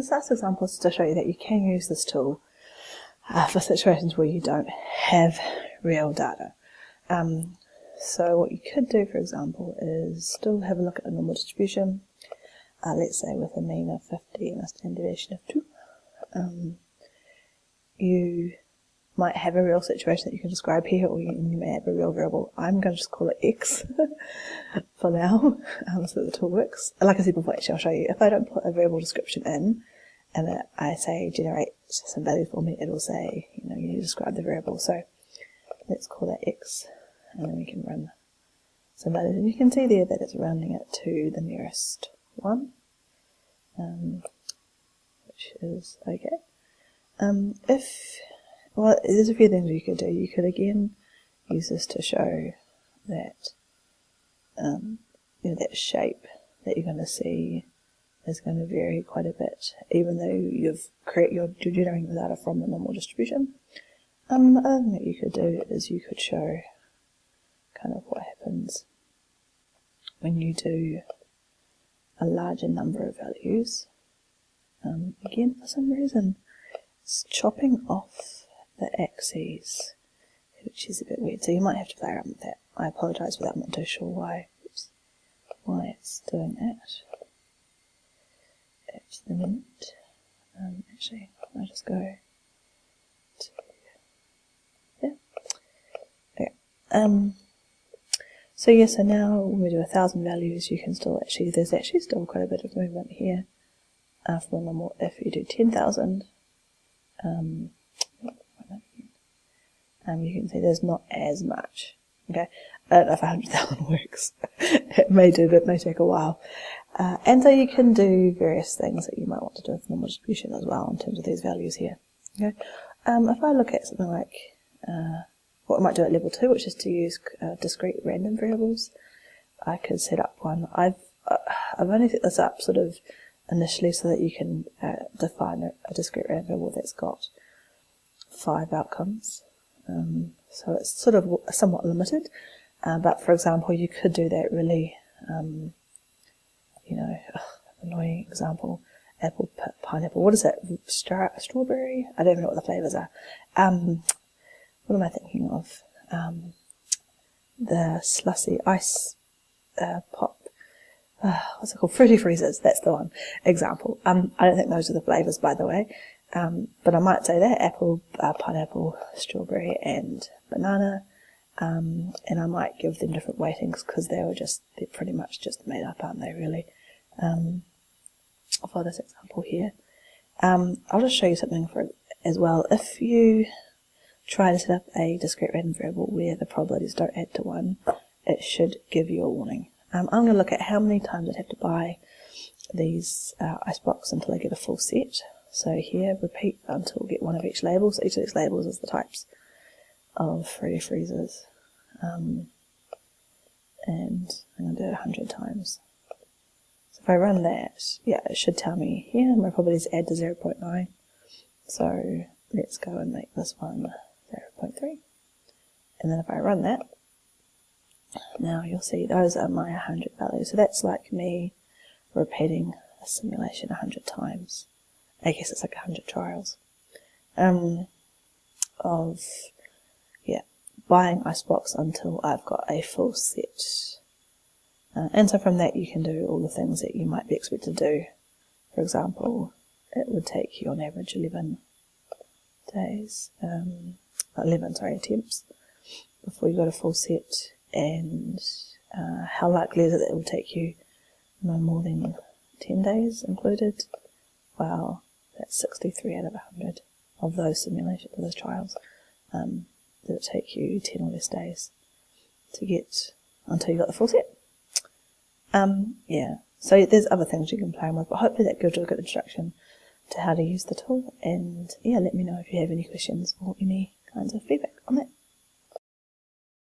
this last example is to show you that you can use this tool for situations where you don't have real data. So what you could do, for example, is still have a look at a normal distribution, let's say with a mean of 50 and a standard deviation of 2. You might have a real situation that you can describe here, or you may have a real variable. I'm going to just call it x for now, so the tool works. Like I said before, actually I'll show you, if I don't put a variable description in, and I say generate some value for me, it'll say, you need to describe the variable. So let's call that x, and then we can run some values. And you can see there that it's rounding it to the nearest one, which is okay. Well, there's a few things you could do. You could again use this to show that, that shape that you're going to see is going to vary quite a bit, even though you're generating the data from the normal distribution. The other thing that you could do is you could show kind of what happens when you do a larger number of values. Again, for some reason, it's chopping off the axes, which is a bit weird, so you might have to play around with that. I apologise for that, I'm not too sure why it's doing that at the minute. Actually, I'll just go to there. Okay. So yeah, so now when we do 1,000 values, you can still there's actually still quite a bit of movement here for the normal. If you do 10,000, you can see there's not as much. Okay, I don't know if 100,000 works. It may do, but it may take a while. And so you can do various things that you might want to do with normal distribution as well in terms of these values here. Okay, if I look at something like what I might do at level 2, which is to use discrete random variables, I could set up one. I've only set this up sort of initially so that you can define a discrete random variable that's got 5 outcomes. So it's sort of somewhat limited, but for example, you could do that really, annoying example, apple, pineapple, what is that, strawberry? I don't even know what the flavours are. What am I thinking of? The Slussy ice pop, what's it called, Fruity Freezers, that's the one example. I don't think those are the flavours, by the way. But I might say that apple, pineapple, strawberry and banana, and I might give them different weightings because they're pretty much just made up, aren't they, really, for this example here. I'll just show you something as well. If you try to set up a discrete random variable where the probabilities don't add to 1, it should give you a warning. I'm going to look at how many times I'd have to buy these icebox until I get a full set. So here, repeat until we get one of each label. So each of these labels is the types of Fruity Freezers. And I'm going to do it 100 times. So if I run that, yeah, it should tell me here my probabilities add to 0.9. So let's go and make this one 0.3. And then if I run that, now you'll see those are my 100 values. So that's like me repeating a simulation 100 times. I guess it's like 100 trials of buying Icebox until I've got a full set. And so from that you can do all the things that you might be expected to do. For example, it would take you on average 11 attempts before you got a full set, and how likely is it that it will take you no more than 10 days included? Wow, that's 63 out of 100 of those simulations, of those trials. That it take you 10 or less days to get until you got the full set. So there's other things you can play with, but hopefully that gives you a good introduction to how to use the tool. And let me know if you have any questions or any kinds of feedback on that.